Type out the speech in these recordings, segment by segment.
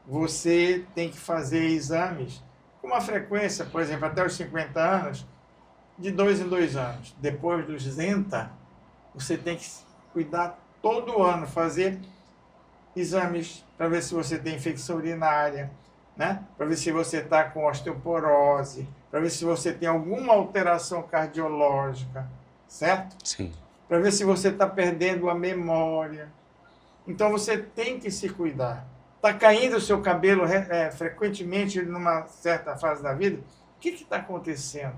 você tem que fazer exames com uma frequência, por exemplo, até os 50 anos, de 2 em 2 anos. Depois dos 60, você tem que cuidar todo ano, fazer exames para ver se você tem infecção urinária, né? Para ver se você está com osteoporose, para ver se você tem alguma alteração cardiológica, certo? Sim. Para ver se você está perdendo a memória. Então você tem que se cuidar. Está caindo o seu cabelo frequentemente numa certa fase da vida? O que está acontecendo?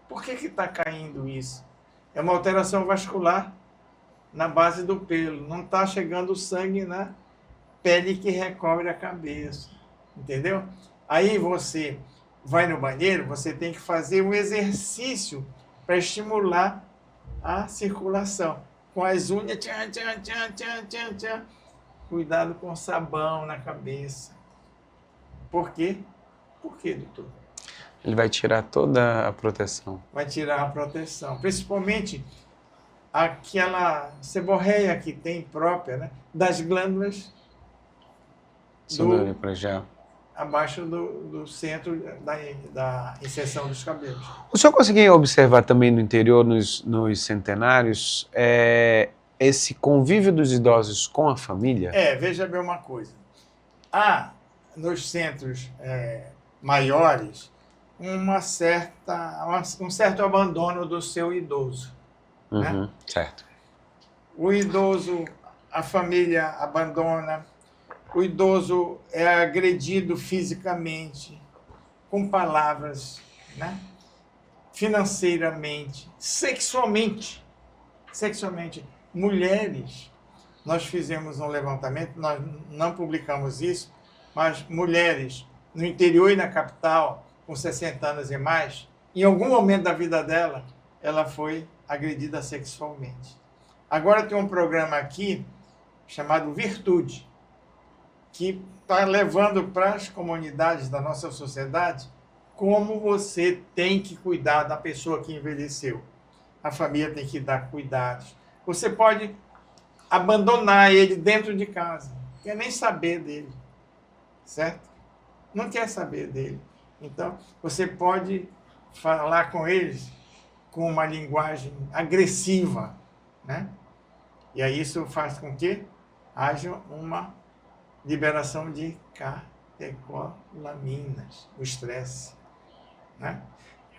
Por que está caindo isso? É uma alteração vascular na base do pelo. Não está chegando o sangue na pele que recobre a cabeça. Entendeu? Aí você vai no banheiro, você tem que fazer um exercício para estimular a circulação. Com as unhas, tchan, tchan, tchan, tchan, tchan, tchan. Cuidado com sabão na cabeça. Por quê? Por quê, doutor? Ele vai tirar toda a proteção. Vai tirar a proteção. Principalmente aquela seborreia que tem própria, né? Das glândulas abaixo do centro da inserção dos cabelos. O senhor conseguia observar também no interior, nos centenários, esse convívio dos idosos com a família? Veja bem uma coisa. Há, nos centros maiores, um certo abandono do seu idoso. Né? Certo. O idoso, a família abandona, o idoso é agredido fisicamente, com palavras, né? Financeiramente, sexualmente. Mulheres, nós fizemos um levantamento, nós não publicamos isso, mas mulheres no interior e na capital, com 60 anos e mais, em algum momento da vida dela, ela foi agredida sexualmente. Agora tem um programa aqui chamado Virtude, que está levando para as comunidades da nossa sociedade como você tem que cuidar da pessoa que envelheceu. A família tem que dar cuidados. Você pode abandonar ele dentro de casa, não quer nem saber dele, certo? Não quer saber dele. Então, você pode falar com eles com uma linguagem agressiva, né? E aí isso faz com que haja uma liberação de catecolaminas, o estresse, né?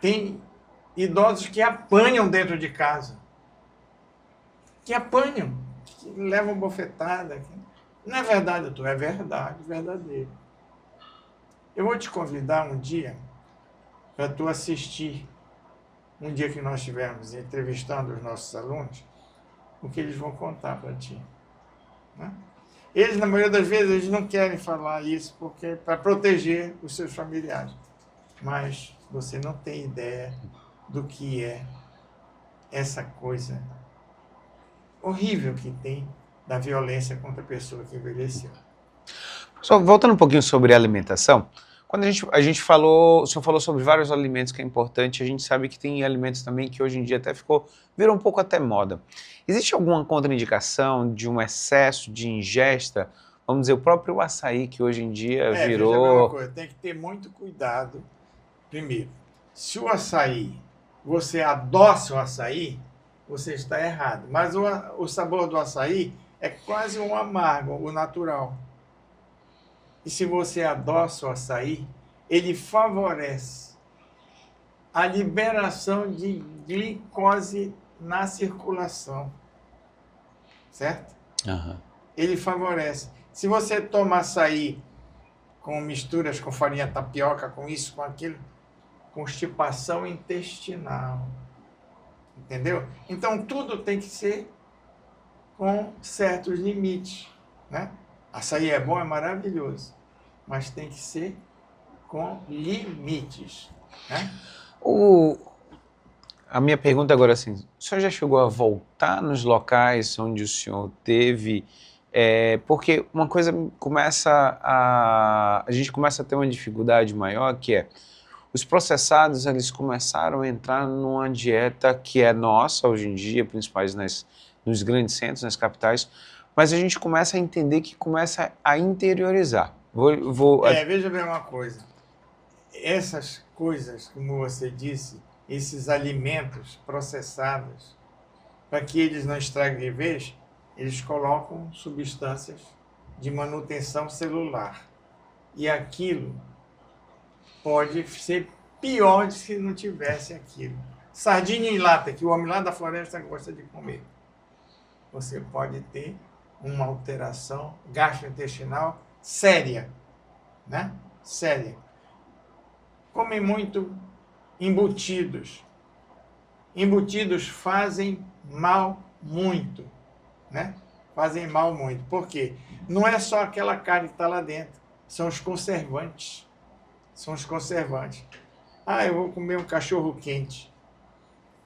Tem idosos que apanham dentro de casa, que levam bofetada. Não é verdade, doutor, é verdade, verdadeiro. Eu vou te convidar um dia para tu assistir, um dia que nós estivermos entrevistando os nossos alunos, o que eles vão contar para ti, né? Eles, na maioria das vezes, eles não querem falar isso porque para proteger os seus familiares. Mas você não tem ideia do que é essa coisa horrível que tem da violência contra a pessoa que envelheceu. Só voltando um pouquinho sobre a alimentação, quando a gente falou, o senhor falou sobre vários alimentos que é importante, a gente sabe que tem alimentos também que hoje em dia virou um pouco até moda. Existe alguma contraindicação de um excesso de ingesta? Vamos dizer, o próprio açaí que hoje em dia virou... Veja bem uma coisa, tem que ter muito cuidado. Primeiro, se o açaí, você adoça o açaí, você está errado. Mas o sabor do açaí é quase um amargo, o natural. E se você adoça o açaí, ele favorece a liberação de glicose na circulação. Certo? Uhum. Ele favorece. Se você toma açaí com misturas com farinha tapioca, com isso, com aquilo, constipação intestinal. Entendeu? Então, tudo tem que ser com certos limites, né? Açaí é bom, é maravilhoso, mas tem que ser com limites, né? A minha pergunta agora é assim, o senhor já chegou a voltar nos locais onde o senhor teve... porque uma coisa a gente começa a ter uma dificuldade maior, que é os processados, eles começaram a entrar numa dieta que é nossa hoje em dia, principalmente nos grandes centros, nas capitais, mas a gente começa a entender que começa a interiorizar. Veja bem uma coisa. Essas coisas, como você disse, esses alimentos processados, para que eles não estraguem de vez, eles colocam substâncias de manutenção celular. E aquilo pode ser pior se não tivesse aquilo. Sardinha em lata, que o homem lá da floresta gosta de comer. Você pode ter uma alteração gastrointestinal séria, né? Séria. Comem muito embutidos. Embutidos fazem mal muito, né? Fazem mal muito. Por quê? Não é só aquela carne que está lá dentro, são os conservantes. São os conservantes. Eu vou comer um cachorro quente.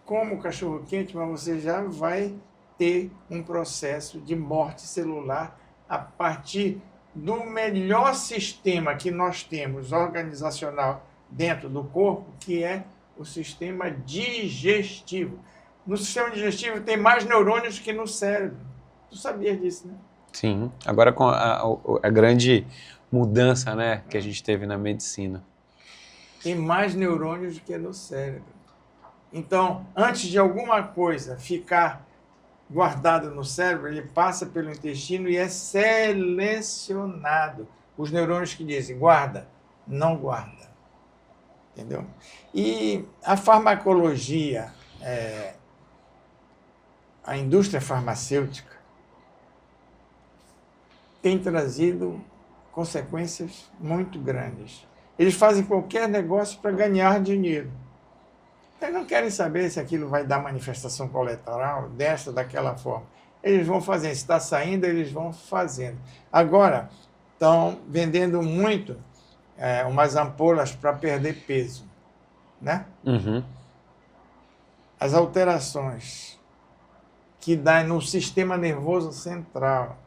Como o cachorro quente, mas você já vai ter um processo de morte celular a partir do melhor sistema que nós temos organizacional dentro do corpo, que é o sistema digestivo. No sistema digestivo tem mais neurônios que no cérebro. Tu sabias disso, né? Sim, agora com a grande mudança, né, que a gente teve na medicina. Tem mais neurônios do que no cérebro. Então, antes de alguma coisa ficar guardada no cérebro, ele passa pelo intestino e é selecionado. Os neurônios que dizem guarda, não guarda. Entendeu? E a farmacologia, a indústria farmacêutica, tem trazido consequências muito grandes. Eles fazem qualquer negócio para ganhar dinheiro. Eles não querem saber se aquilo vai dar manifestação colateral desta, daquela forma. Eles vão fazendo. Se está saindo, eles vão fazendo. Agora, estão vendendo muito umas ampolas para perder peso, né? Uhum. As alterações que dá no sistema nervoso central,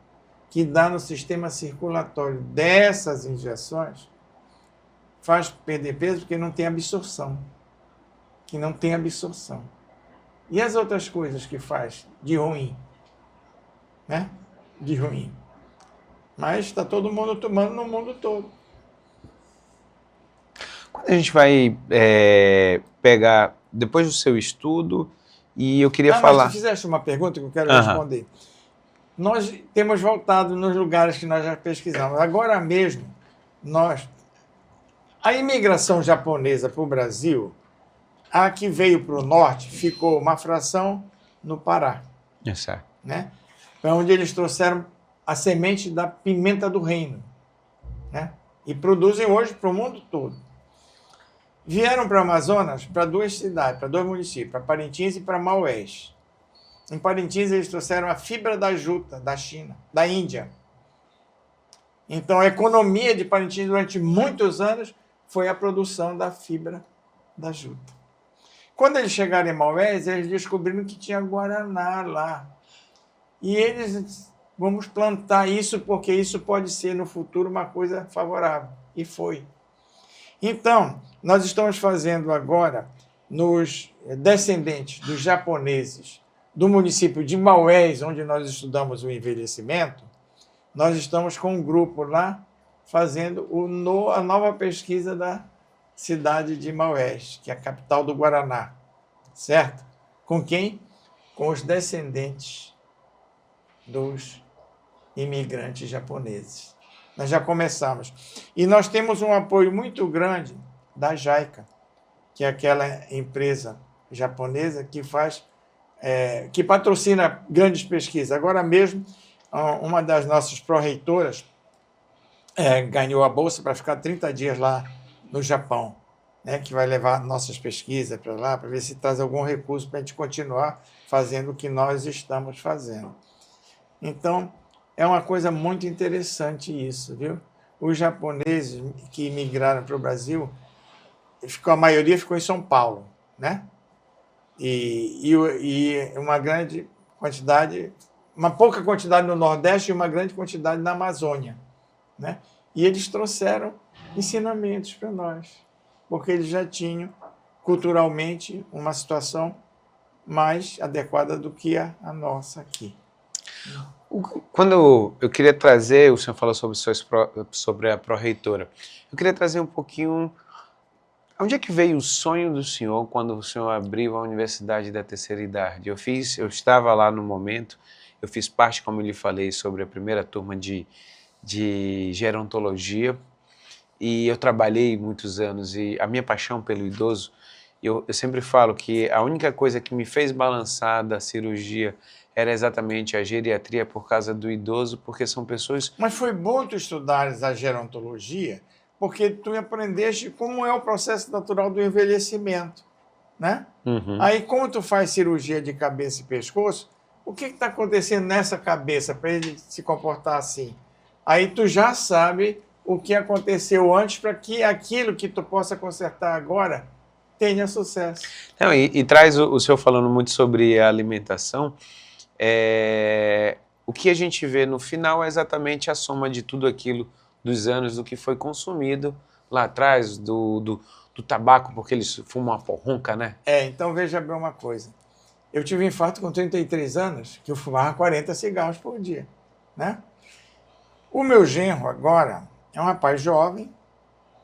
que dá no sistema circulatório dessas injeções, faz perder peso porque não tem absorção. Que não tem absorção. E as outras coisas que faz de ruim? Né? De ruim. Mas está todo mundo tomando no mundo todo. Quando a gente vai pegar, depois do seu estudo, e eu queria falar... Mas tu fizeste uma pergunta que eu quero responder. Nós temos voltado nos lugares que nós já pesquisamos. Agora mesmo, a imigração japonesa para o Brasil, a que veio para o norte, ficou uma fração no Pará. Certo. Né? Para onde eles trouxeram a semente da pimenta do reino. Né? E produzem hoje para o mundo todo. Vieram para o Amazonas para 2 cidades, para 2 municípios, para Parintins e para Maués. Em Parintins eles trouxeram a fibra da juta, da China, da Índia. Então a economia de Parintins durante muitos anos foi a produção da fibra da juta. Quando eles chegaram em Maués, eles descobriram que tinha guaraná lá. E eles, vamos plantar isso, porque isso pode ser no futuro uma coisa favorável. E foi. Então, nós estamos fazendo agora, nos descendentes dos japoneses do município de Maués, onde nós estudamos o envelhecimento, nós estamos com um grupo lá fazendo a nova pesquisa da cidade de Maués, que é a capital do Guaraná, certo? Com quem? Com os descendentes dos imigrantes japoneses. Nós já começamos. E nós temos um apoio muito grande da JICA, que é aquela empresa japonesa que que patrocina grandes pesquisas. Agora mesmo, uma das nossas pró-reitoras ganhou a bolsa para ficar 30 dias lá no Japão, né, que vai levar nossas pesquisas para lá, para ver se traz algum recurso para a gente continuar fazendo o que nós estamos fazendo. Então, é uma coisa muito interessante isso, viu? Os japoneses que migraram para o Brasil, a maioria ficou em São Paulo, né? E uma grande quantidade, uma pouca quantidade no Nordeste e uma grande quantidade na Amazônia, né? E eles trouxeram ensinamentos para nós, porque eles já tinham, culturalmente, uma situação mais adequada do que a nossa aqui. Quando eu queria trazer, o senhor falou sobre a pró-reitora, eu queria trazer um pouquinho, onde é que veio o sonho do senhor quando o senhor abriu a Universidade da Terceira Idade? Eu estava lá no momento, eu fiz parte, como eu lhe falei, sobre a primeira turma de gerontologia, e eu trabalhei muitos anos, e a minha paixão pelo idoso, eu sempre falo que a única coisa que me fez balançar da cirurgia era exatamente a geriatria por causa do idoso, porque são pessoas... Mas foi bom tu estudares a gerontologia, porque tu aprendeste como é o processo natural do envelhecimento, né? Uhum. Aí, como tu faz cirurgia de cabeça e pescoço, o que está acontecendo nessa cabeça para ele se comportar assim? Aí tu já sabe o que aconteceu antes para que aquilo que tu possa consertar agora tenha sucesso. Não, e traz o senhor falando muito sobre a alimentação, o que a gente vê no final é exatamente a soma de tudo aquilo dos anos do que foi consumido lá atrás, do tabaco, porque eles fumam uma porrunca, né? Então veja bem uma coisa. Eu tive um infarto com 33 anos, que eu fumava 40 cigarros por dia, né? O meu genro agora é um rapaz jovem,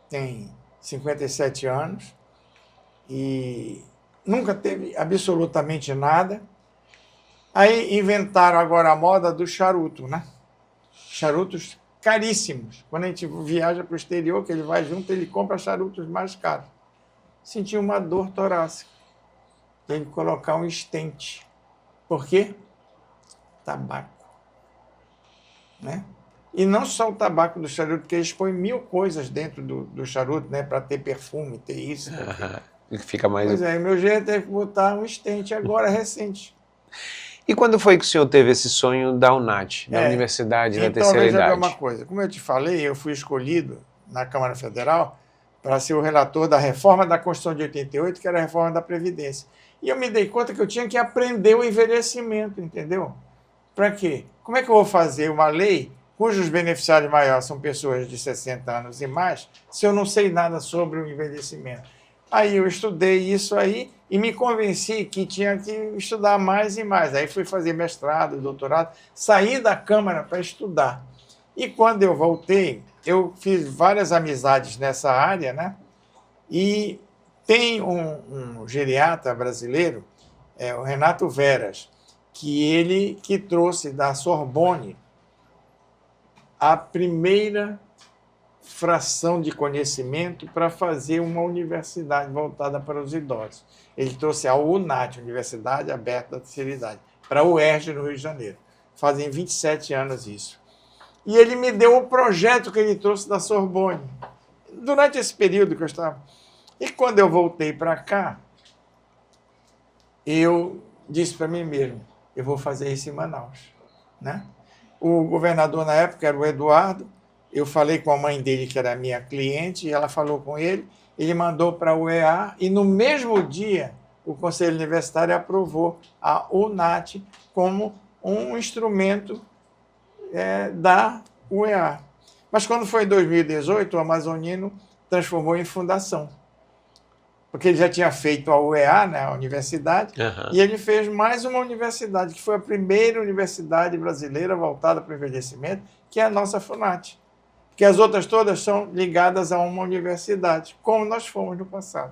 tem 57 anos, e nunca teve absolutamente nada. Aí inventaram agora a moda do charuto, né? Charutos caríssimos. Quando a gente viaja para o exterior, que ele vai junto, ele compra charutos mais caros. Senti uma dor torácica. Tem que colocar um stent. Por quê? Tabaco. Né? E não só o tabaco do charuto, porque eles põem 1000 coisas dentro do charuto, né? Para ter perfume, ter isso. Fica mais... Pois é, meu jeito teve que botar um stent agora, recente. E quando foi que o senhor teve esse sonho da UNAT, da Universidade da Terceira Idade? Então, veja bem uma coisa. Como eu te falei, eu fui escolhido na Câmara Federal para ser o relator da reforma da Constituição de 88, que era a reforma da Previdência. E eu me dei conta que eu tinha que aprender o envelhecimento, entendeu? Para quê? Como é que eu vou fazer uma lei cujos beneficiários maiores são pessoas de 60 anos e mais, se eu não sei nada sobre o envelhecimento? Aí eu estudei isso aí e me convenci que tinha que estudar mais e mais. Aí fui fazer mestrado, doutorado, saí da Câmara para estudar. E quando eu voltei, eu fiz várias amizades nessa área, né? E tem um geriatra brasileiro, o Renato Veras, que trouxe da Sorbonne a primeira fração de conhecimento para fazer uma universidade voltada para os idosos. Ele trouxe a UNAT, Universidade Aberta da Terceira Idade, para a UERJ, no Rio de Janeiro. Fazem 27 anos isso. E ele me deu o projeto que ele trouxe da Sorbonne, durante esse período que eu estava. E quando eu voltei para cá, eu disse para mim mesmo, eu vou fazer isso em Manaus, né? O governador na época era o Eduardo. Eu falei com a mãe dele, que era minha cliente, e ela falou com ele, ele mandou para a UEA, e no mesmo dia o Conselho Universitário aprovou a UNAT como um instrumento da UEA. Mas quando foi em 2018, o Amazonino transformou em fundação, porque ele já tinha feito a UEA, né, a universidade, e ele fez mais uma universidade, que foi a primeira universidade brasileira voltada para o envelhecimento, que é a nossa FUNAT. Que as outras todas são ligadas a uma universidade, como nós fomos no passado.